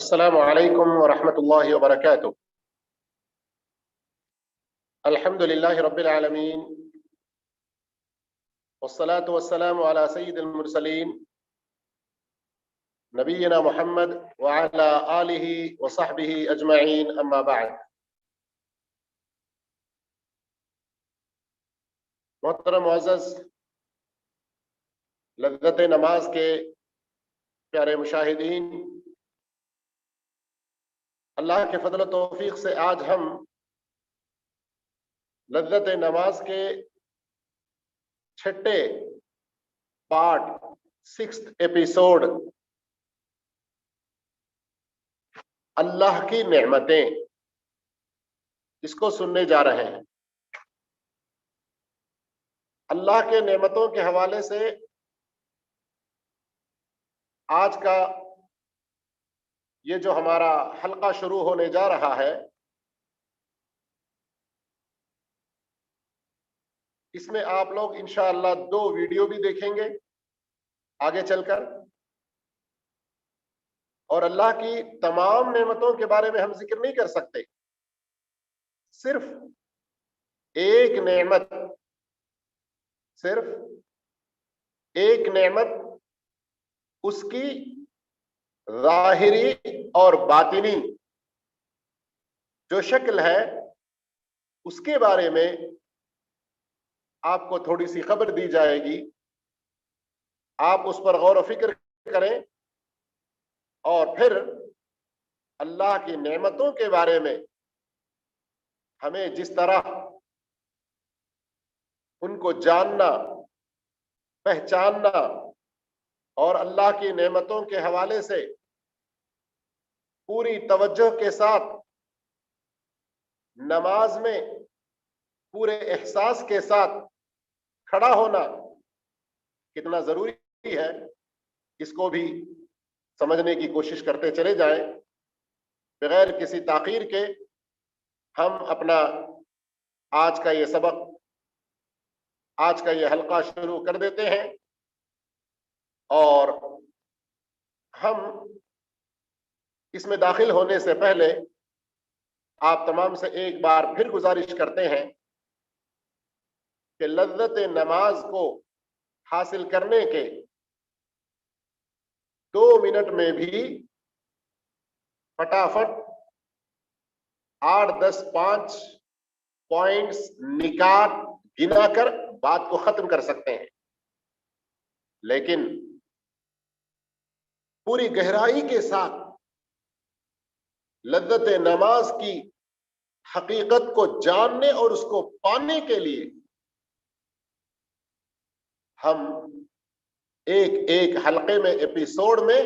السلام علیکم ورحمۃ اللہ وبرکاتہ۔ الحمد للہ رب العالمین والصلاة والسلام علی سید المرسلین نبینا محمد وعلی آلہ وصحبہ اجمعین، اما بعد۔ محترم معزز لذت نماز کے پیارے مشاہدین، اللہ کے فضل و توفیق سے آج ہم لذت نماز کے چھٹے پارٹ 6 ایپیسوڈ اللہ کی نعمتیں اس کو سننے جا رہے ہیں۔ اللہ کے نعمتوں کے حوالے سے آج کا یہ جو ہمارا حلقہ شروع ہونے جا رہا ہے، اس میں آپ لوگ انشاءاللہ 2 ویڈیو بھی دیکھیں گے آگے چل کر، اور اللہ کی تمام نعمتوں کے بارے میں ہم ذکر نہیں کر سکتے، صرف ایک نعمت اس کی ظاہری اور باطنی جو شکل ہے اس کے بارے میں آپ کو تھوڑی سی خبر دی جائے گی۔ آپ اس پر غور و فکر کریں اور پھر اللہ کی نعمتوں کے بارے میں ہمیں جس طرح ان کو جاننا، پہچاننا اور اللہ کی نعمتوں کے حوالے سے پوری توجہ کے ساتھ نماز میں پورے احساس کے ساتھ کھڑا ہونا کتنا ضروری ہے، اس کو بھی سمجھنے کی کوشش کرتے چلے جائیں۔ بغیر کسی تاخیر کے ہم اپنا آج کا یہ سبق، آج کا یہ حلقہ شروع کر دیتے ہیں، اور ہم اس میں داخل ہونے سے پہلے آپ تمام سے ایک بار پھر گزارش کرتے ہیں کہ لذت نماز کو حاصل کرنے کے 2 منٹ میں بھی فٹافٹ 8 10 5 پوائنٹس نکات گنا کر بات کو ختم کر سکتے ہیں، لیکن پوری گہرائی کے ساتھ لذت نماز کی حقیقت کو جاننے اور اس کو پانے کے لیے ہم ایک حلقے میں، ایپیسوڈ میں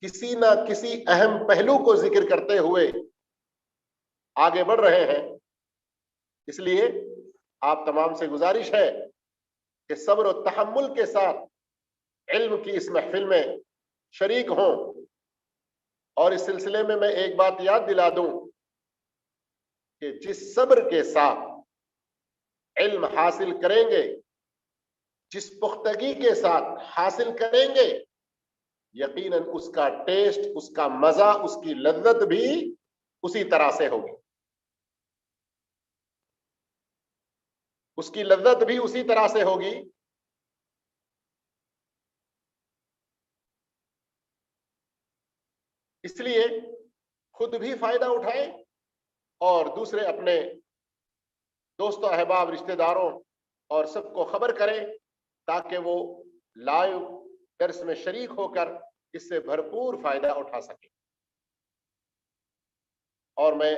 کسی نہ کسی اہم پہلو کو ذکر کرتے ہوئے آگے بڑھ رہے ہیں۔ اس لیے آپ تمام سے گزارش ہے کہ صبر و تحمل کے ساتھ علم کی اس محفل میں شریک ہوں، اور اس سلسلے میں ایک بات یاد دلا دوں کہ جس صبر کے ساتھ علم حاصل کریں گے، جس پختگی کے ساتھ حاصل کریں گے، یقیناً اس کا ٹیسٹ، اس کا مزہ، اس کی لذت بھی اسی طرح سے ہوگی، اس کی لذت بھی اسی طرح سے ہوگی۔ اس لیے خود بھی فائدہ اٹھائیں اور دوسرے اپنے دوست و احباب، رشتہ داروں اور سب کو خبر کریں تاکہ وہ لائیو درس میں شریک ہو کر اس سے بھرپور فائدہ اٹھا سکیں۔ اور میں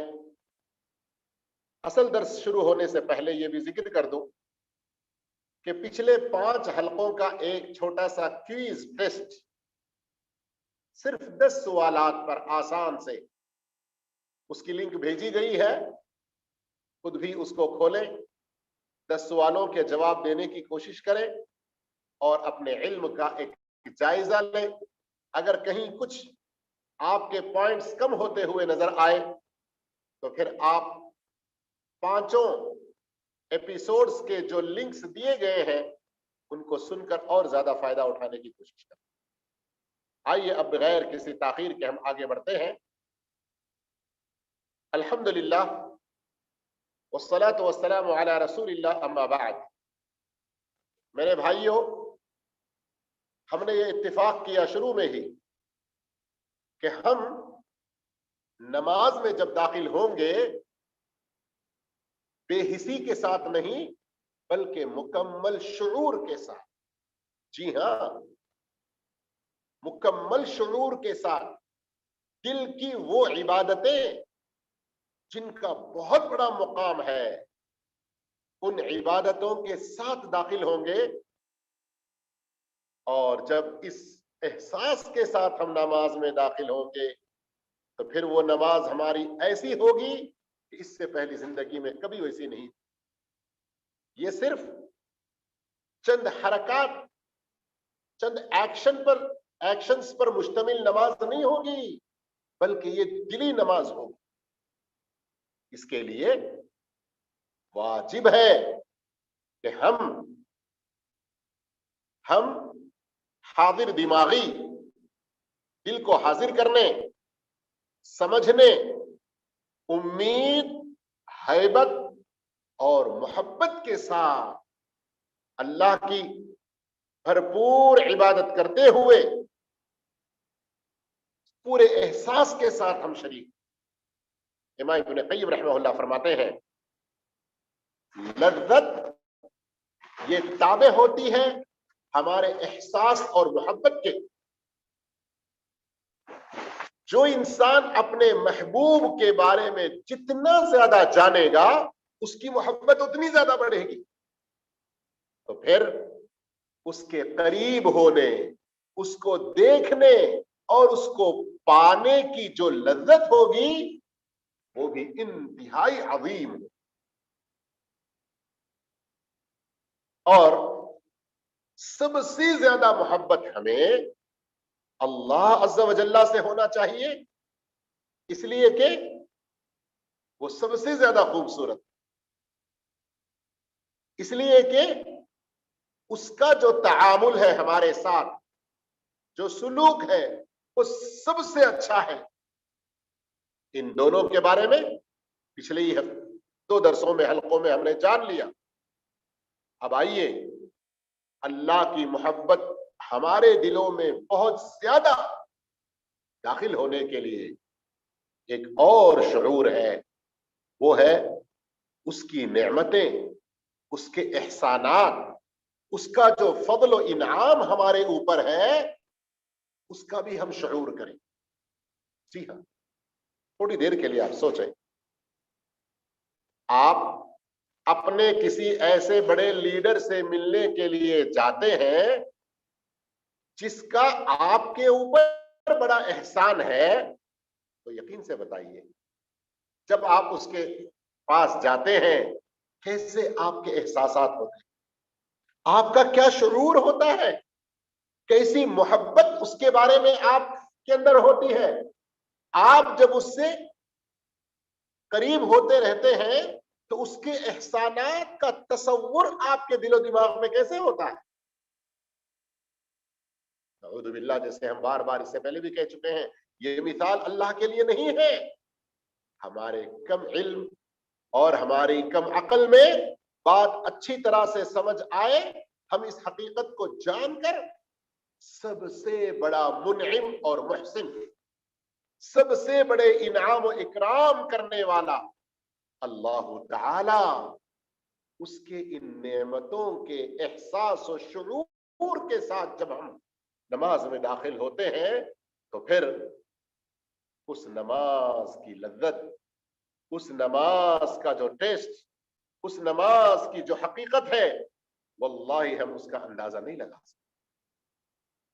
اصل درس شروع ہونے سے پہلے یہ بھی ذکر کر دوں کہ پچھلے 5 حلقوں کا ایک چھوٹا سا کوئز ٹیسٹ، صرف 10 سوالات پر آسان سے، اس کی لنک بھیجی گئی ہے، خود بھی اس کو کھولیں، 10 سوالوں کے جواب دینے کی کوشش کریں اور اپنے علم کا ایک جائزہ لیں۔ اگر کہیں کچھ آپ کے پوائنٹس کم ہوتے ہوئے نظر آئے تو پھر آپ 5 ایپیسوڈز کے جو لنکس دیے گئے ہیں ان کو سن کر اور زیادہ فائدہ اٹھانے کی کوشش کریں۔ آئیے اب بغیر کسی تاخیر کے ہم آگے بڑھتے ہیں. الحمدللہ والصلاة والسلام علی رسول اللہ اما بعد. میرے بھائیوں، ہم نے یہ اتفاق کیا شروع میں ہی کہ ہم نماز میں جب داخل ہوں گے بے حسی کے ساتھ نہیں بلکہ مکمل شعور کے ساتھ. جی ہاں، مکمل شعور کے ساتھ دل کی وہ عبادتیں جن کا بہت بڑا مقام ہے، ان عبادتوں کے ساتھ داخل ہوں گے. اور جب اس احساس کے ساتھ ہم نماز میں داخل ہوں گے تو پھر وہ نماز ہماری ایسی ہوگی کہ اس سے پہلی زندگی میں کبھی ویسی نہیں. یہ صرف چند حرکات، چند ایکشنز پر مشتمل نماز نہیں ہوگی بلکہ یہ دلی نماز ہوگی. اس کے لیے واجب ہے کہ ہم حاضر دماغی، دل کو حاضر کرنے، سمجھنے، امید، ہیبت اور محبت کے ساتھ اللہ کی بھرپور عبادت کرتے ہوئے پورے احساس کے ساتھ ہم شریک. امام ابن قیم رحمہ اللہ فرماتے ہیں لذت یہ تابع ہوتی ہے ہمارے احساس اور محبت کے. جو انسان اپنے محبوب کے بارے میں جتنا زیادہ جانے گا اس کی محبت اتنی زیادہ بڑھے گی. تو پھر اس کے قریب ہونے، اس کو دیکھنے اور اس کو پانے کی جو لذت ہوگی وہ بھی انتہائی عظیم. اور سب سے زیادہ محبت ہمیں اللہ عز و جل سے ہونا چاہیے، اس لیے کہ وہ سب سے زیادہ خوبصورت، اس لیے کہ اس کا جو تعامل ہے ہمارے ساتھ، جو سلوک ہے وہ سب سے اچھا ہے. ان دونوں کے بارے میں پچھلے ہی 2 درسوں میں، حلقوں میں ہم نے جان لیا. اب آئیے اللہ کی محبت ہمارے دلوں میں بہت زیادہ داخل ہونے کے لیے ایک اور شعور ہے، وہ ہے اس کی نعمتیں، اس کے احسانات، اس کا جو فضل و انعام ہمارے اوپر ہے اس کا بھی ہم شعور کریں. جی ہاں، تھوڑی دیر کے لیے آپ سوچیں، آپ اپنے کسی ایسے بڑے لیڈر سے ملنے کے لیے جاتے ہیں جس کا آپ کے اوپر بڑا احسان ہے، تو یقین سے بتائیے جب آپ اس کے پاس جاتے ہیں کیسے آپ کے احساسات ہوتے ہیں، آپ کا کیا شعور ہوتا ہے، کیسی محبت اس کے بارے میں آپ کے اندر ہوتی ہے. آپ جب اس سے قریب ہوتے رہتے ہیں تو اس کے احسانات کا تصور آپ کے دل و دماغ میں کیسے ہوتا ہے. نعوذ باللہ، جیسے ہم بار بار اس سے پہلے بھی کہہ چکے ہیں، یہ مثال اللہ کے لیے نہیں ہے. ہمارے کم علم اور ہماری کم عقل میں بات اچھی طرح سے سمجھ آئے، ہم اس حقیقت کو جان کر سب سے بڑا منعم اور محسن، سب سے بڑے انعام و اکرام کرنے والا اللہ تعالی، اس کے ان نعمتوں کے احساس و شعور کے ساتھ جب ہم نماز میں داخل ہوتے ہیں تو پھر اس نماز کی لذت، اس نماز کا جو ٹیسٹ، اس نماز کی جو حقیقت ہے، واللہ ہم اس کا اندازہ نہیں لگا سکتے.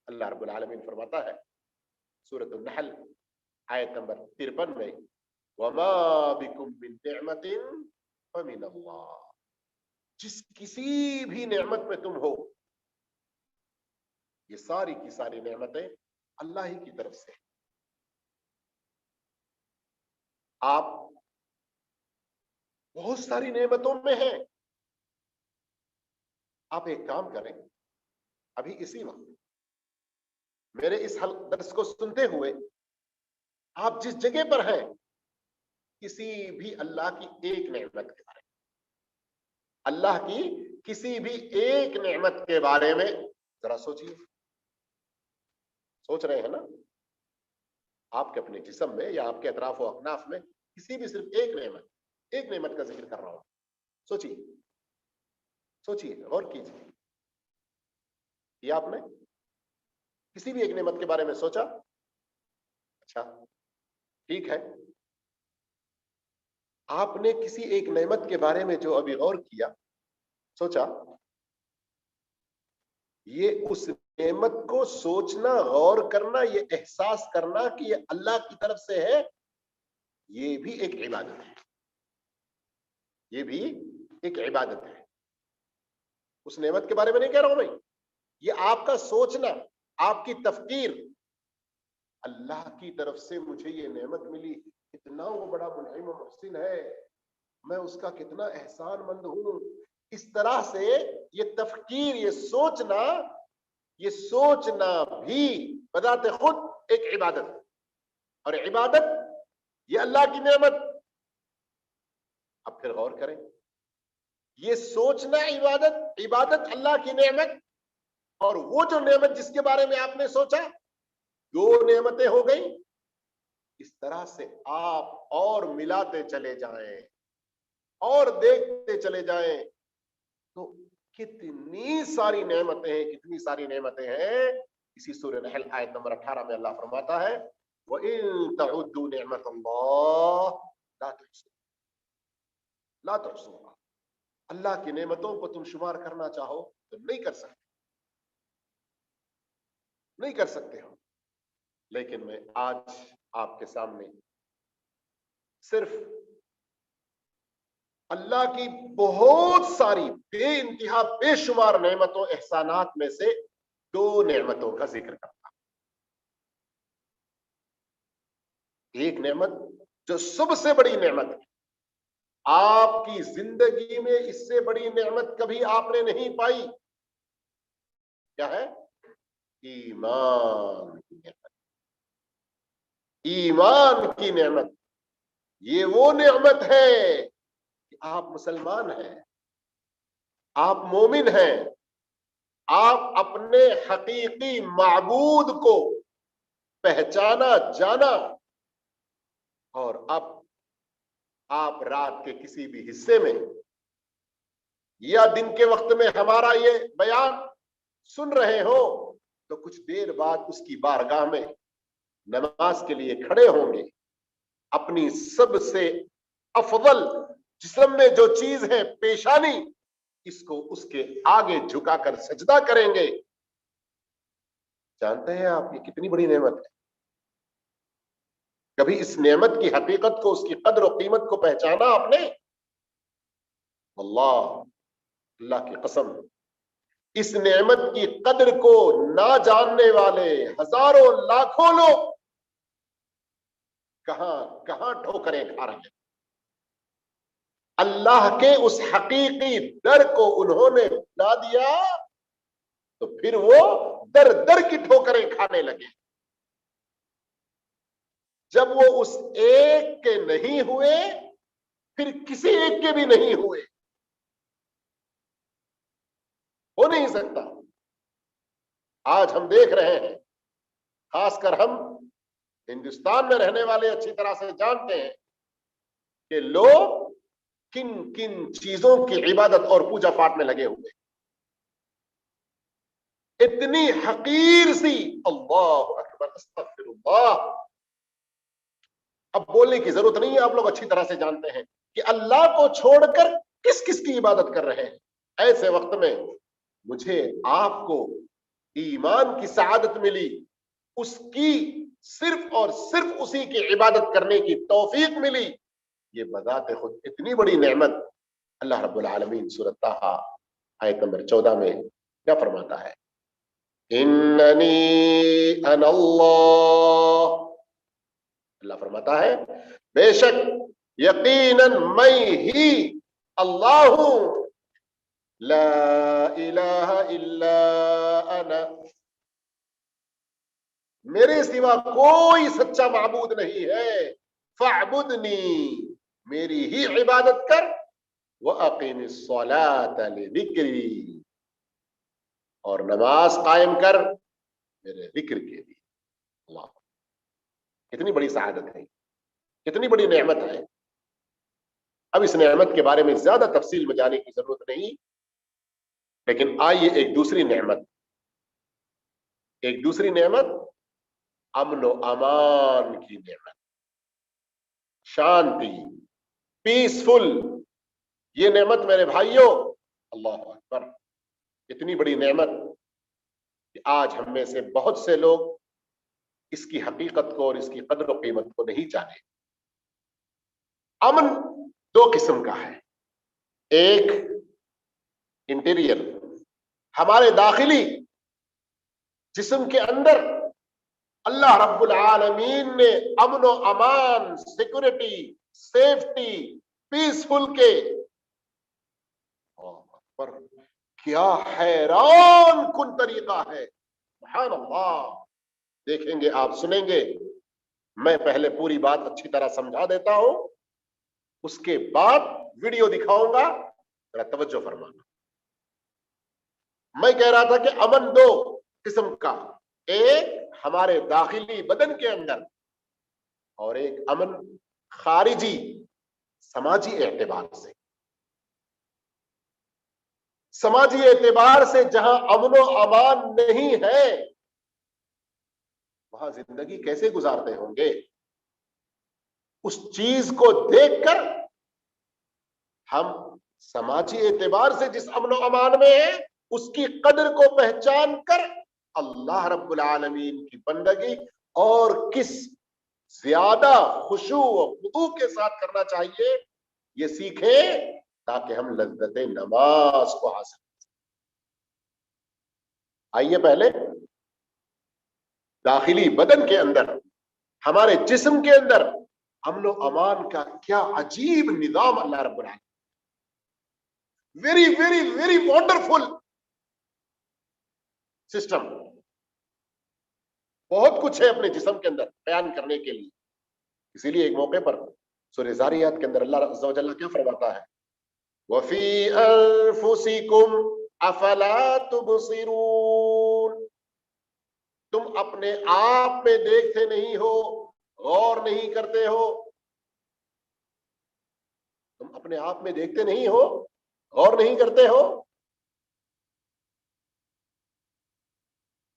اللہ رب العالمین فرماتا ہے سورۃ النحل آیت نمبر 53 میں، وما بکم من نعمت فمن اللہ، جس کسی بھی نعمت میں تم ہو، یہ ساری کی ساری نعمتیں اللہ ہی کی طرف سے. آپ بہت ساری نعمتوں میں ہیں. آپ ایک کام کریں، ابھی اسی وقت میرے اس درس کو سنتے ہوئے آپ جس جگہ پر ہیں کسی بھی اللہ کی ایک نعمت کے بارے میں، اللہ کی کسی بھی ایک نعمت کے بارے میں ذرا سوچیے. سوچ رہے ہیں نا؟ آپ کے اپنے جسم میں یا آپ کے اطراف و اکناف میں کسی بھی صرف ایک نعمت کا ذکر کر رہا ہوں. سوچیے سوچیے، غور کیجیے. یہ آپ نے کسی بھی ایک نعمت کے بارے میں سوچا؟ اچھا ٹھیک ہے، آپ نے کسی ایک نعمت کے بارے میں جو ابھی غور کیا، سوچا، یہ اس نعمت کو سوچنا، غور کرنا، یہ احساس کرنا کہ یہ اللہ کی طرف سے ہے، یہ بھی ایک عبادت ہے. یہ بھی ایک عبادت ہے. اس نعمت کے بارے میں نہیں کہہ رہا ہوں بھائی، یہ آپ کا سوچنا، آپ کی تفکیر، اللہ کی طرف سے مجھے یہ نعمت ملی، کتنا وہ بڑا منعم و محسن ہے، میں اس کا کتنا احسان مند ہوں. اس طرح سے یہ تفکیر، یہ سوچنا بھی بذات خود ایک عبادت ہے. اور عبادت یہ اللہ کی نعمت. اب پھر غور کریں، یہ سوچنا عبادت اللہ کی نعمت، اور وہ جو نعمت جس کے بارے میں آپ نے سوچا، 2 نعمتیں ہو گئی. اس طرح سے آپ اور ملاتے چلے جائیں اور دیکھتے چلے جائیں تو کتنی ساری نعمتیں ہیں. اسی سورہ نحل آیت نمبر 18 میں اللہ فرماتا ہے وَإِن تَعُدُّوا نِعْمَةَ اللَّهِ لَا تُحْصُوهَا. اللہ کی نعمتوں کو تم شمار کرنا چاہو تو نہیں کر سکتے ہو. لیکن میں آج آپ کے سامنے صرف اللہ کی بہت ساری بے انتہا بے شمار نعمتوں، احسانات میں سے 2 نعمتوں کا ذکر کرتا ہوں. ایک نعمت جو سب سے بڑی نعمت ہے، آپ کی زندگی میں اس سے بڑی نعمت کبھی آپ نے نہیں پائی. کیا ہے؟ ایمان کی نعمت. ایمان کی نعمت، یہ وہ نعمت ہے کہ آپ مسلمان ہیں، آپ مومن ہیں، آپ اپنے حقیقی معبود کو پہچانا، جانا، اور اب آپ رات کے کسی بھی حصے میں یا دن کے وقت میں ہمارا یہ بیان سن رہے ہو تو کچھ دیر بعد اس کی بارگاہ میں نماز کے لیے کھڑے ہوں گے. اپنی سب سے افضل جسم میں جو چیز ہے پیشانی، اس کو اس کے آگے جھکا کر سجدہ کریں گے. جانتے ہیں آپ یہ کتنی بڑی نعمت ہے؟ کبھی اس نعمت کی حقیقت کو، اس کی قدر و قیمت کو پہچانا آپ نے؟ اللہ کی قسم، اس نعمت کی قدر کو نہ جاننے والے ہزاروں لاکھوں لوگ کہاں ٹھوکریں کھا رہے ہیں. اللہ کے اس حقیقی در کو انہوں نے بھلا دیا تو پھر وہ در در کی ٹھوکریں کھانے لگے. جب وہ اس ایک کے نہیں ہوئے پھر کسی ایک کے بھی نہیں ہوئے. ہو نہیں سکتا. آج ہم دیکھ رہے ہیں، خاص کر ہم ہندوستان میں رہنے والے اچھی طرح سے جانتے ہیں کہ لوگ کن کن چیزوں کی عبادت اور پوجا پاٹ میں لگے ہوئے. اتنی حقیر سی، اللہ اکبر، استغفر اللہ. اب بولنے کی ضرورت نہیں ہے، آپ لوگ اچھی طرح سے جانتے ہیں کہ اللہ کو چھوڑ کر کس کس کی عبادت کر رہے ہیں. ایسے وقت میں مجھے آپ کو ایمان کی سعادت ملی، اس کی صرف اور صرف اسی کی عبادت کرنے کی توفیق ملی. یہ بذات خود اتنی بڑی نعمت. اللہ رب العالمین سورۃ طٰہٰ آیت نمبر 14 میں کیا فرماتا ہے؟ اننی انا اللہ. اللہ فرماتا ہے بے شک یقیناً میں ہی اللہ ہوں، لا الہ الا انا، मेरे सिवा कोई सच्चा माबूद नहीं है, फअबुदनी, मेरी ही इबादत कर, व अकीमिस्सलात लिज़िक्री, और नमाज कायम कर मेरे जिक्र के लिए। अल्लाह, कितनी बड़ी सआदत है, कितनी बड़ी नेमत है। अब इस नेमत के बारे में ज्यादा तफसील में जाने की जरूरत नहीं, लेकिन आइए एक दूसरी नेमत अमन व अमान की नेमत, शांति, पीसफुल, ये नेमत मेरे भाइयों, अल्लाह अकबर, इतनी बड़ी नेमत कि आज हम में से बहुत से लोग इसकी हकीकत को और इसकी कदर और कीमत को नहीं जाने। अमन दो किस्म का है, एक इंटीरियर, हमारे दाखिली जिस्म के अंदर अल्लाह रब्बुल आलमीन ने अमन व अमान, सिक्योरिटी, सेफ्टी, पीसफुल के, पर क्या हैरान कुन तरीका है, सुभान अल्लाह। देखेंगे आप, सुनेंगे, मैं पहले पूरी बात अच्छी तरह समझा देता हूं, उसके बाद वीडियो दिखाऊंगा, जरा तवज्जो फरमाना। मैं कह रहा था कि अमन दो किस्म का, एक हमारे दाखिली बदन के अंदर और एक अमन खारिजी समाजी एतबार से। समाजी एतबार से जहां अमन व अमान नहीं है, वहां जिंदगी कैसे गुजारते होंगे, उस चीज को देखकर हम समाजी एतबार से जिस अमन व अमान में है, उसकी कदर को पहचान कर अल्लाह रब्बुल आलमीन की बंदगी और किस ज्यादा खुशू और खुदू के साथ करना चाहिए, ये सीखें, ताकि हम लज्जत नमाज को हासिल करें। आइए पहले दाखिली बदन के अंदर, हमारे जिस्म के अंदर अमन व अमान का क्या अजीब निजाम अल्लाह रब्बुल आलमीन, very very very wonderful system. बहुत कुछ है अपने जिस्म के अंदर बयान करने के लिए। इसीलिए एक मौके पर सूरह ज़ारियात के अंदर अल्लाह अज़्ज़ा व जल्ला क्या फरमाता है, वफी अनफुसिकुम अफला तुबसिरून, तुम अपने आप में देखते नहीं हो, गौर नहीं करते हो, तुम अपने आप में देखते नहीं हो, गौर नहीं करते हो।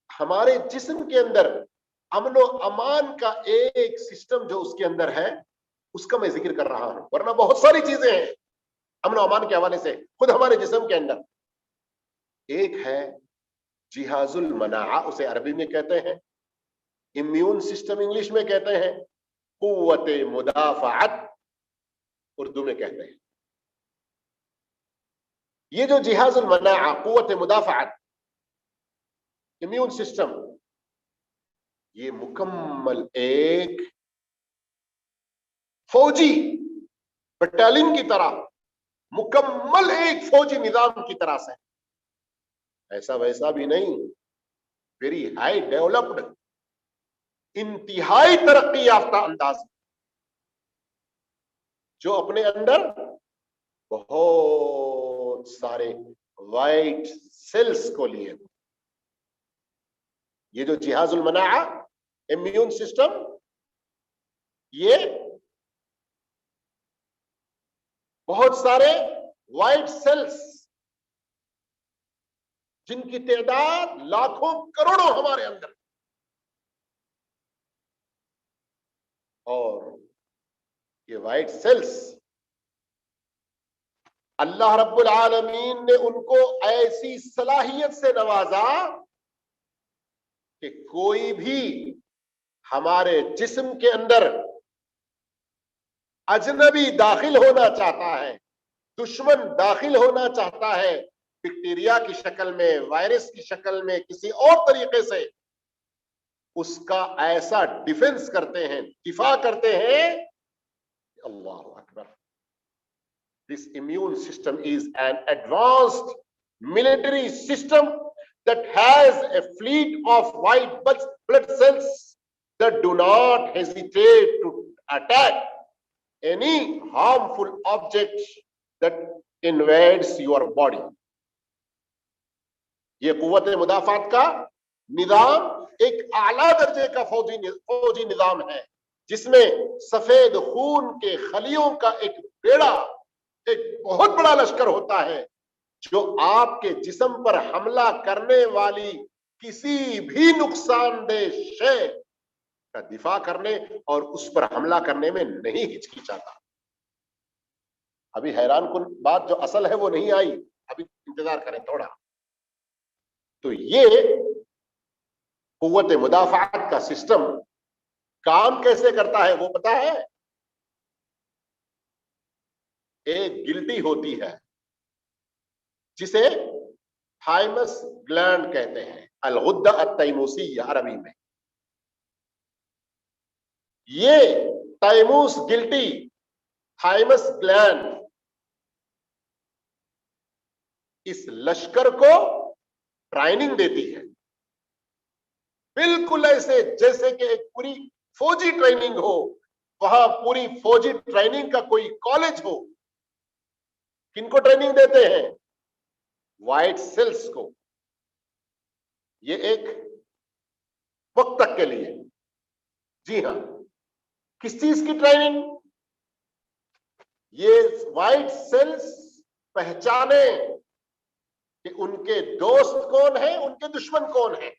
हमारे जिस्म के अंदर अमन व अमान का एक सिस्टम जो उसके अंदर है, उसका मैं जिक्र कर रहा हूं, वरना बहुत सारी चीजें हैं अमन व अमान के हवाले से खुद हमारे जिस्म के अंदर। एक है जिहाजुल मनाआ, उसे अरबी में कहते हैं, इम्यून सिस्टम इंग्लिश में कहते हैं, कुव्वते मुदाफात उर्दू में कहते हैं। ये जो जिहाजुल मनाआ, कुव्वते मुदाफात, इम्यून सिस्टम, ये मुकम्मल एक फौजी बटालियन की तरह, मुकम्मल एक फौजी निजाम की तरह से, ऐसा वैसा भी नहीं, वेरी हाई डेवलप्ड, इंतहाई तरक्की याफ्ता अंदाज, जो अपने अंदर बहुत सारे वाइट सेल्स को लिए। ये जो जिहाजुल मनाआ, इम्यून सिस्टम, ये बहुत सारे वाइट सेल्स, जिनकी तादाद लाखों करोड़ों हमारे अंदर, और ये वाइट सेल्स अल्लाह रब्बुल आलमीन ने उनको ऐसी सलाहियत से नवाजा कि कोई भी हमारे जिस्म के अंदर अजनबी दाखिल होना चाहता है, दुश्मन दाखिल होना चाहता है, बैक्टीरिया की शक्ल में, वायरस की शक्ल में, किसी और तरीके से, उसका ऐसा डिफेंस करते हैं, दिफा करते हैं। अल्लाह अकबर। This immune system is an advanced military system that has a fleet of white blood cells that do not hesitate to attack any harmful object that invades your body. ये कुव्वत मुदाफात का निजाम एक आला दर्जे का फौजी निजाम है, जिसमें सफेद खून के खलियों का एक बेड़ा, एक बहुत बड़ा लश्कर होता है, जो आपके जिस्म पर हमला करने वाली किसी भी नुकसानदेह शय का दिफा करने और उस पर हमला करने में नहीं हिचकिचाता। अभी हैरान कुन बात जो असल है वो नहीं आई, अभी इंतजार करें थोड़ा। तो ये कुव्वत मुदाफात का सिस्टम काम कैसे करता है वो पता है? एक गिल्टी होती है जिसे थाइमस ग्लैंड कहते हैं, अल-गुद्दा अत-तैमूसिय्या अरबी में। ये तैमूस गिल्टी, थाइमस ग्लैंड इस लश्कर को ट्रेनिंग देती है, बिल्कुल ऐसे जैसे कि एक पूरी फौजी ट्रेनिंग हो, वहां पूरी फौजी ट्रेनिंग का कोई कॉलेज हो। किनको ट्रेनिंग देते हैं? व्हाइट सेल्स को। ये एक वक्त तक के लिए। जी हां, किस चीज की ट्रेनिंग? ये व्हाइट सेल्स पहचाने कि उनके दोस्त कौन है, उनके दुश्मन कौन है।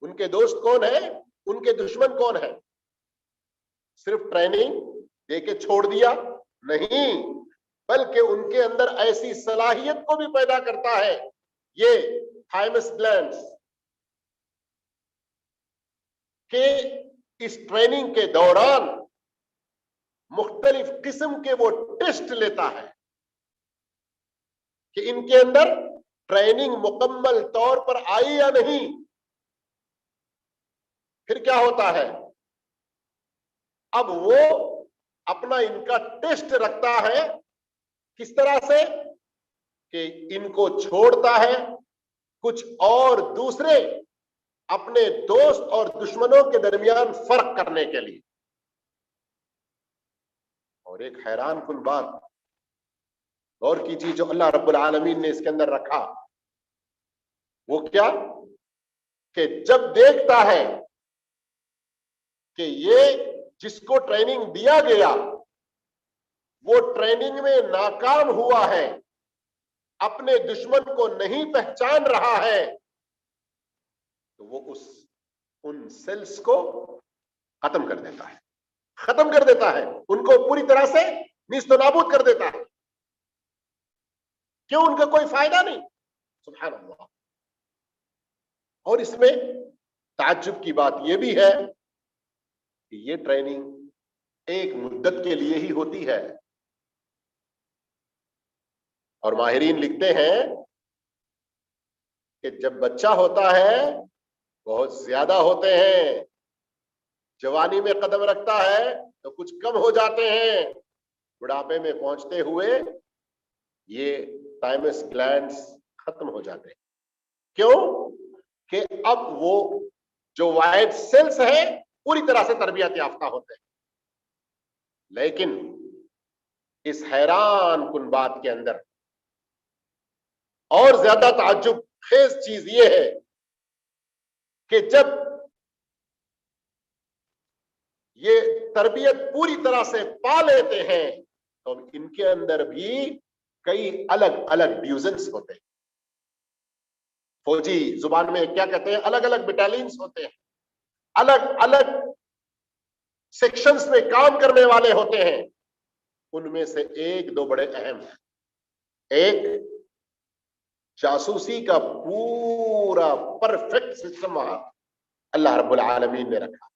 उनके दोस्त कौन है, उनके दुश्मन कौन है। सिर्फ ट्रेनिंग देके छोड़ दिया नहीं, बल्कि उनके अंदर ऐसी सलाहियत को भी पैदा करता है ये थाइमस ग्लैंड्स के इस ट्रेनिंग के दौरान मुख्तलिफ किस्म के वो टेस्ट लेता है कि इनके अंदर ट्रेनिंग मुकम्मल तौर पर आई या नहीं। फिर क्या होता है? अब वो अपना इनका टेस्ट रखता है, किस तरह से कि इनको छोड़ता है कुछ और दूसरे अपने दोस्त और दुश्मनों के दरमियान फर्क करने के लिए। और एक हैरान कुन बात और की चीज जो अल्लाह रब्बुल आलमीन ने इसके अंदर रखा, वो क्या कि जब देखता है कि ये जिसको ट्रेनिंग दिया गया वो ट्रेनिंग में नाकाम हुआ है, अपने दुश्मन को नहीं पहचान रहा है, तो वो उन सेल्स को खत्म कर देता है, खत्म कर देता है, उनको पूरी तरह से निस्तनाबूद कर देता है। क्यों? उनका कोई फायदा नहीं। सुभान अल्लाह। और इसमें ताज्जुब की बात यह भी है कि ये ट्रेनिंग एक मुद्दत के लिए ही होती है। और माहिरीन लिखते हैं कि जब बच्चा होता है बहुत ज्यादा होते हैं, जवानी में कदम रखता है तो कुछ कम हो जाते हैं, बुढ़ापे में पहुंचते हुए ये थाइमस ग्लैंड्स खत्म हो जाते हैं। क्यों? कि अब वो जो व्हाइट सेल्स है पूरी तरह से तरबियत याफ्ता होते हैं। लेकिन इस हैरान कुन बात के अंदर और ज्यादा ताज्जुब खेज चीज ये है कि जब ये तरबियत पूरी तरह से पा लेते हैं तो इनके अंदर भी कई अलग अलग डिवीजन्स होते हैं। फौजी जुबान में क्या कहते हैं? अलग अलग बटालियंस होते हैं, अलग अलग सेक्शंस में काम करने वाले होते हैं। उनमें से एक दो बड़े अहम हैं। एक, जासूसी का पूरा परफेक्ट सिस्टम वहां अल्लाह रब्बुल आलमीन ने रखा।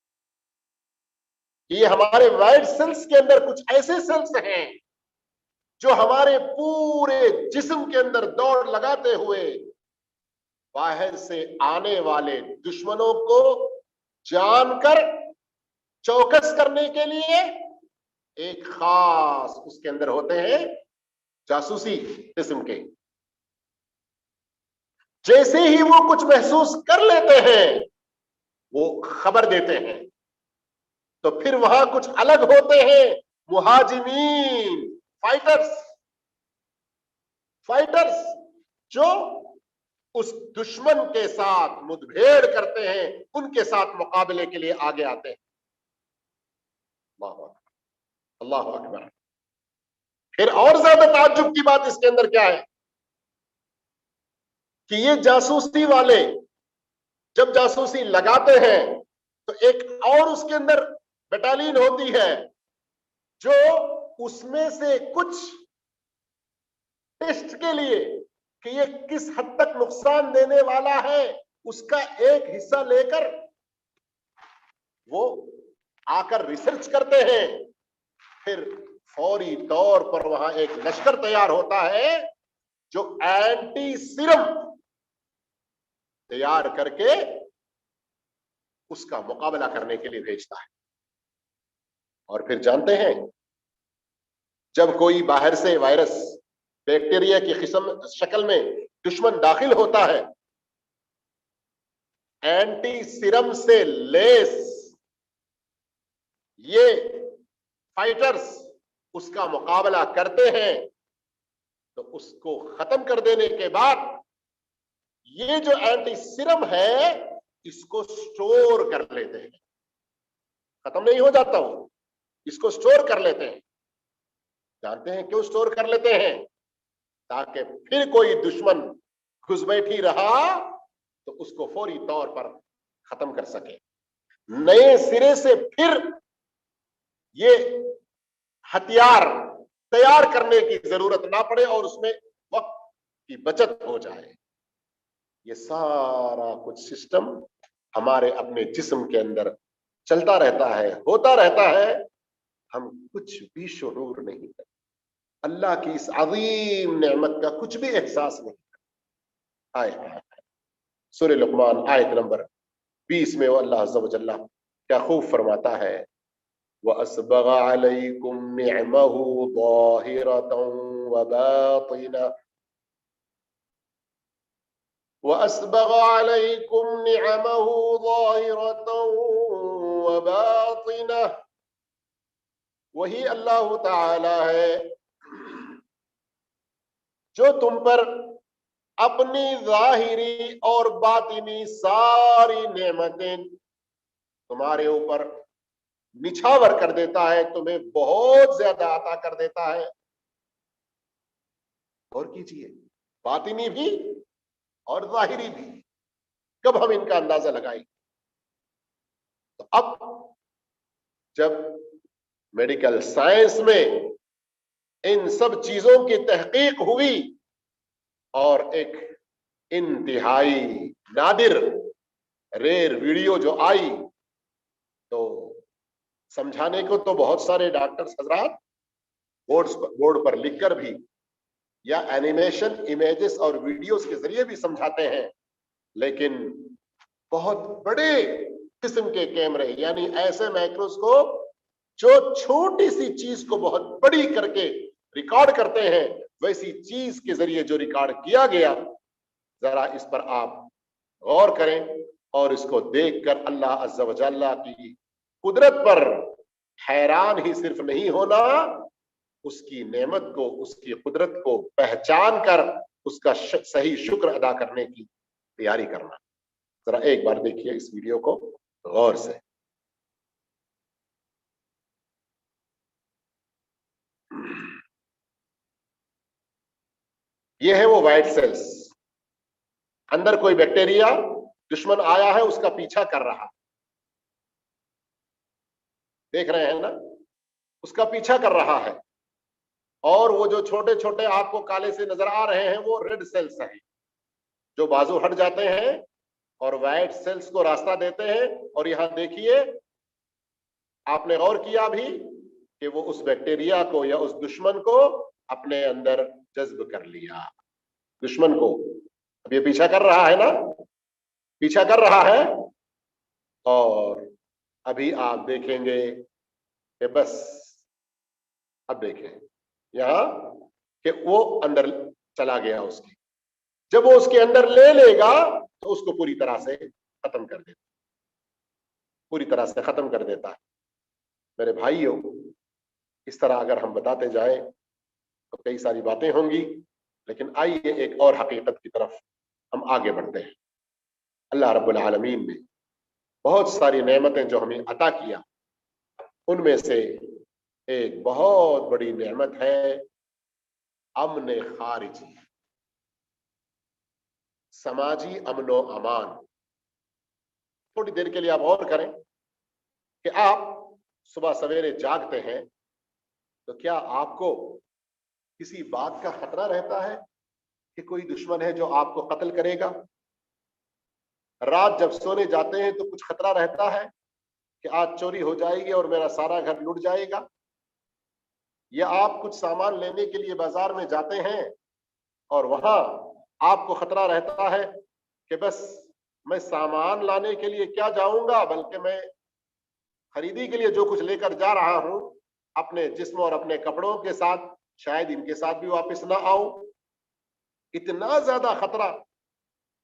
ये हमारे व्हाइट सेल्स के अंदर कुछ ऐसे सेल्स हैं जो हमारे पूरे जिस्म के अंदर दौड़ लगाते हुए बाहर से आने वाले दुश्मनों को जानकर चौकस करने के लिए एक खास उसके अंदर होते हैं जासूसी किस्म के। जैसे ही वो कुछ महसूस कर लेते हैं वो खबर देते हैं। तो फिर वहां कुछ अलग होते हैं, मुहाजिमीन, फाइटर्स जो उस दुश्मन के साथ मुठभेड़ करते हैं, उनके साथ मुकाबले के लिए आगे आते हैं। अल्लाह अकबर। फिर और ज्यादा ताज्जुब की बात इसके अंदर क्या है कि ये जासूसी वाले जब जासूसी लगाते हैं तो एक और उसके अंदर बटालियन होती है जो उसमें से कुछ टेस्ट के लिए कि ये किस हद तक नुकसान देने वाला है उसका एक हिस्सा लेकर वो आकर रिसर्च करते हैं। फिर फौरी तौर पर वहां एक लश्कर तैयार होता है जो एंटी सीरम तैयार करके उसका मुकाबला करने के लिए भेजता है। और फिर जानते हैं जब कोई बाहर से वायरस बैक्टीरिया की किस्म शक्ल में दुश्मन दाखिल होता है, एंटी सीरम से लेस ये फाइटर्स उसका मुकाबला करते हैं। तो उसको खत्म कर देने के बाद ये जो एंटी सीरम है इसको स्टोर कर लेते हैं। खत्म नहीं हो जाता वो, इसको स्टोर कर लेते हैं। जानते हैं क्यों स्टोर कर लेते हैं? ताकि फिर कोई दुश्मन घुसबैठी रहा तो उसको फौरी तौर पर खत्म कर सके। नए सिरे से फिर ये हथियार तैयार करने की जरूरत ना पड़े और उसमें वक्त की बचत हो जाए। ये सारा कुछ सिस्टम हमारे अपने जिस्म के अंदर चलता रहता है, होता रहता है, हम कुछ भी शुऊर नहीं करते। अल्लाह की इस अजीम नेमत का कुछ भी एहसास नहीं करते। आए सूरह लुक़मान आयत नंबर 20 में वो अल्लाह अज़्ज़ा व जल्ला क्या खूब फरमाता है, वअस्बग़ अलैकुम निअमहु ज़ाहिरतन व बातिना, वअस्बग़ अलैकुम निअमहु ज़ाहिरतन व बातिना। वही अल्लाह ताला है जो तुम पर अपनी ज़ाहिरी और बातिनी सारी नेमतें तुम्हारे ऊपर निछावर कर देता है, तुम्हें बहुत ज्यादा अता कर देता है। और कीजिए, बातिनी भी और ज़ाहिरी भी। कब हम इनका अंदाजा लगाएं? तो अब जब मेडिकल साइंस में इन सब चीजों की तहकीक हुई और एक इंतहाई नादिर रेयर वीडियो जो आई, तो समझाने को तो बहुत सारे डॉक्टर्स हजरात बोर्ड पर लिखकर भी या एनिमेशन इमेजेस और वीडियोस के जरिए भी समझाते हैं, लेकिन बहुत बड़े किस्म के कैमरे यानी ऐसे माइक्रोस्कोप जो छोटी सी चीज को बहुत बड़ी करके रिकॉर्ड करते हैं, वैसी चीज के जरिए जो रिकॉर्ड किया गया, जरा इस पर आप गौर करें और इसको देखकर अल्लाह अज़्ज़ा व जल्ला की कुदरत पर हैरान ही सिर्फ नहीं होना, उसकी नेमत को, उसकी कुदरत को पहचान कर उसका सही शुक्र अदा करने की तैयारी करना। जरा एक बार देखिए इस वीडियो को गौर से। ये है वो वाइट सेल्स, अंदर कोई बैक्टीरिया दुश्मन आया है उसका पीछा कर रहा, देख रहे हैं ना, उसका पीछा कर रहा है। और वो जो छोटे छोटे आपको काले से नजर आ रहे हैं वो रेड सेल्स हैं जो बाजू हट जाते हैं और व्हाइट सेल्स को रास्ता देते हैं। और यहां देखिए, आपने गौर किया भी कि वो उस बैक्टीरिया को या उस दुश्मन को अपने अंदर जज्ब कर लिया। दुश्मन को अब ये पीछा कर रहा है ना, पीछा कर रहा है। और अभी आप देखेंगे कि बस, अब देखें यहां कि वो अंदर चला गया उसकी, जब वो उसके अंदर ले लेगा तो उसको पूरी तरह से खत्म कर देता, पूरी तरह से खत्म कर देता है। मेरे भाइयों, इस तरह अगर हम बताते जाएं तो कई सारी बातें होंगी, लेकिन आइए एक और हकीकत की तरफ हम आगे बढ़ते हैं। अल्लाह रब्बुल आलमीन ने बहुत सारी नेमतें जो हमें अता किया, उनमें से एक बहुत बड़ी नेमत है अमन खारिजी, समाजी अमनो अमान। थोड़ी देर के लिए आप और करें कि आप सुबह सवेरे जागते हैं तो क्या आपको किसी बात का खतरा रहता है कि कोई दुश्मन है जो आपको कत्ल करेगा? रात जब सोने जाते हैं तो कुछ खतरा रहता है कि आज चोरी हो जाएगी और मेरा सारा घर लुट जाएगा? या आप कुछ सामान लेने के लिए बाजार में जाते हैं और वहां आपको खतरा रहता है कि बस मैं सामान लाने के लिए क्या जाऊंगा, बल्कि मैं खरीदी के लिए जो कुछ लेकर जा रहा हूं अपने जिस्म और अपने कपड़ों के साथ, शायद इनके साथ भी वापस ना आऊं। इतना ज्यादा खतरा,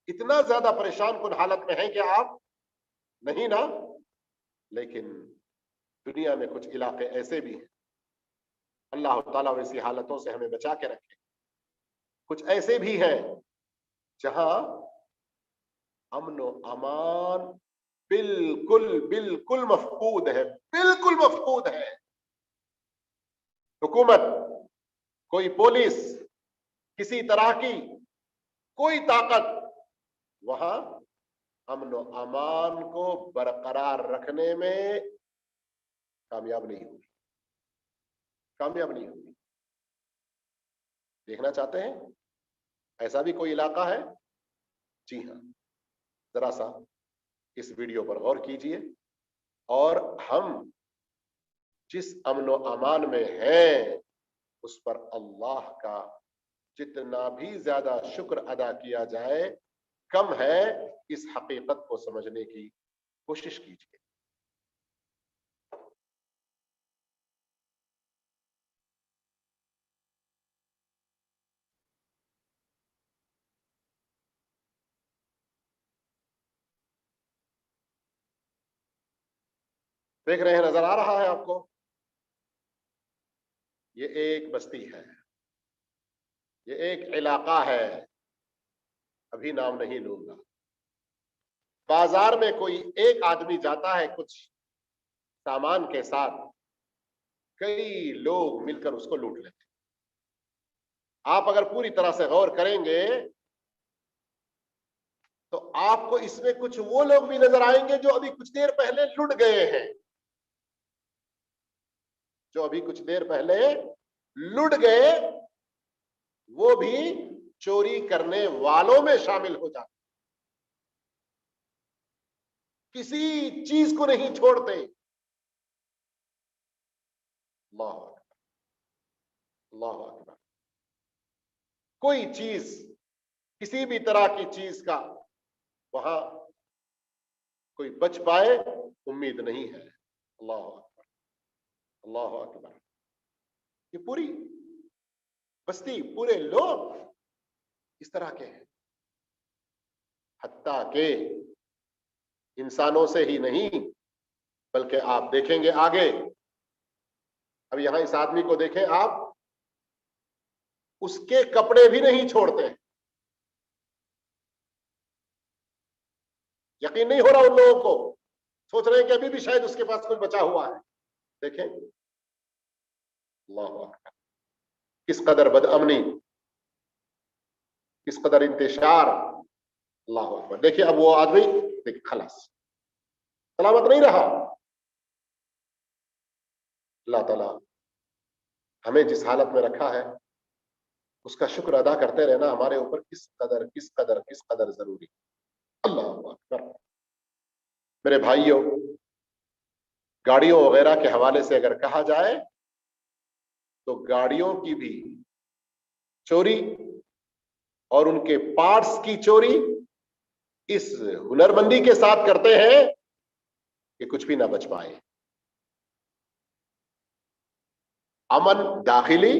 इतना ज्यादा परेशान कुन हालत में है कि आप नहीं ना। लेकिन दुनिया में कुछ इलाके ऐसे भी हैं, अल्लाह ताला ऐसी हालतों से हमें बचा के रखे। कुछ ऐसे भी हैं जहां अमन अमान बिल्कुल बिल्कुल मफकूद है, बिल्कुल मफकूद है। हुकूमत, कोई पुलिस, किसी तरह की कोई ताकत वहां अमन अमान को बरकरार रखने में कामयाब नहीं होगी, कामयाब नहीं होगी। देखना चाहते हैं ऐसा भी कोई इलाका है? जी हां, जरा सा इस वीडियो पर गौर कीजिए और हम जिस अमन अमान में हैं उस पर अल्लाह का जितना भी ज्यादा शुक्र अदा किया जाए कम है। इस हकीकत को समझने की कोशिश कीजिए। देख रहे हैं, नजर आ रहा है आपको? ये एक बस्ती है, ये एक इलाका है, अभी नाम नहीं लूंगा। बाजार में कोई एक आदमी जाता है कुछ सामान के साथ, कई लोग मिलकर उसको लूट लेते हैं। आप अगर पूरी तरह से गौर करेंगे तो आपको इसमें कुछ वो लोग भी नजर आएंगे जो अभी कुछ देर पहले लुट गए हैं, जो अभी कुछ देर पहले लुट गए, वो भी चोरी करने वालों में शामिल हो जाते, किसी चीज को नहीं छोड़ते। अल्लाह अकबर, अल्लाह अकबर। कोई चीज, किसी भी तरह की चीज का वहां कोई बच पाए उम्मीद नहीं है। अल्लाह अकबर, अल्लाह अकबर। ये पूरी बस्ती, पूरे लोग इस तरह के हैं, हत्ता के इंसानों से ही नहीं बल्कि आप देखेंगे आगे। अब यहां इस आदमी को देखें आप, उसके कपड़े भी नहीं छोड़ते। यकीन नहीं हो रहा उन लोगों को, सोच रहे हैं कि अभी भी शायद उसके पास कुछ बचा हुआ है। देखें, अल्लाह अकबर, किस कदर बदअमनी, किस कदर इंतशार। अल्लाह अकबर। देखिए अब वो आदमी, देखिए खलास सलामत नहीं रहा। अल्लाह ताला हमें जिस हालत में रखा है उसका शुक्र अदा करते रहना हमारे ऊपर किस कदर किस कदर किस कदर जरूरी। अल्लाह अकबर। मेरे भाइयों, गाड़ियों वगैरह के हवाले से अगर कहा जाए तो गाड़ियों की भी चोरी और उनके पार्ट्स की चोरी इस हुनरमंदी के साथ करते हैं कि कुछ भी ना बच पाए। अमन दाखिली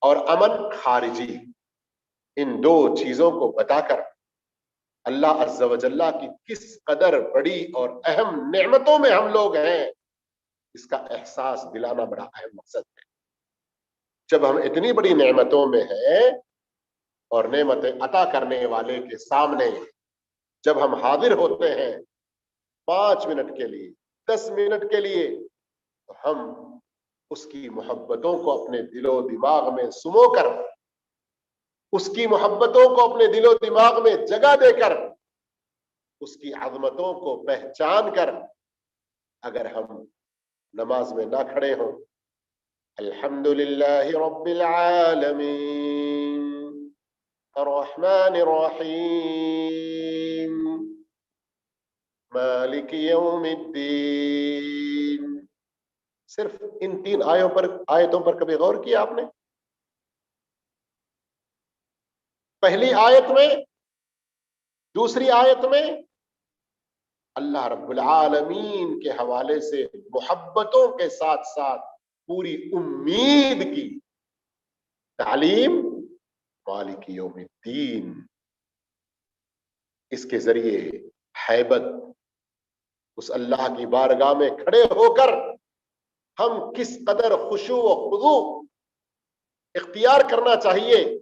और अमन खारिजी, इन दो चीजों को बताकर अल्लाह अज़्ज़ा व जल्ला की किस कदर बड़ी और अहम नेमतों में हम लोग हैं, इसका एहसास दिलाना बड़ा अहम मकसद है। जब हम इतनी बड़ी नेमतों में हैं और नेमतें अता करने वाले के सामने जब हम हाजिर होते हैं 5 मिनट के लिए, 10 मिनट के लिए, तो हम उसकी मोहब्बतों को अपने दिलो दिमाग में सुमो कर, उसकी मोहब्बतों को अपने दिलो दिमाग में जगह देकर, उसकी अज़मतों को पहचान कर अगर हम नमाज में ना खड़े हों, अल्हम्दुलिल्लाहि रब्बिल आलमीन अर्रहमानिर रहीम मालिक यौमिद्दीन, सिर्फ इन 3 आयतों पर कभी गौर किया आपने? पहली आयत में, दूसरी आयत में अल्लाह रब्बुल आलमीन के हवाले से मोहब्बतों के साथ साथ पूरी उम्मीद की तालीम, मालिक यौमिद्दीन, इसके जरिए हैबत, उस अल्लाह की बारगाह में खड़े होकर हम किस कदर खुशू व खुजू इख्तियार करना चाहिए,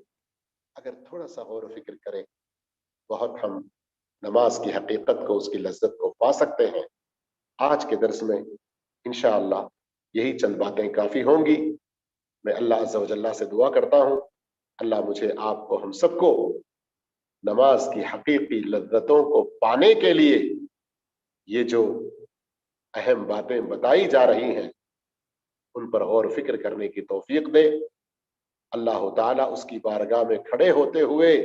अगर थोड़ा सा गौर व फिक्र करें, बहुत हम नमाज की हकीकत को, उसकी लज्जत को पा सकते हैं। आज के दर्स में इंशाअल्लाह यही चंद बातें काफी होंगी। मैं अल्लाह अज़्ज़ा व जल्ला से दुआ करता हूँ, अल्लाह मुझे, आपको, हम सबको नमाज की हकीकी लज्जतों को पाने के लिए ये जो अहम बातें बताई जा रही हैं उन पर गौर फिक्र करने की तौफीक दे। अल्लाह ताला उसकी बारगाह में खड़े होते हुए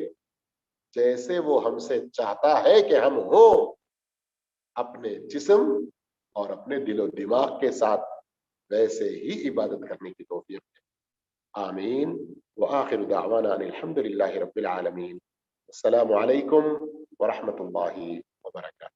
जैसे वो हमसे चाहता है कि हम हो, अपने जिस्म और अपने दिलो दिमाग के साथ वैसे ही इबादत करने की तौफीक दे। आमीन व आखिर दावाना अनिल हम्दुलिल्लाहि रब्बिल आलमीन। अस्सलामु अलैकुम व रहमतुल्लाहि व बरकातहू।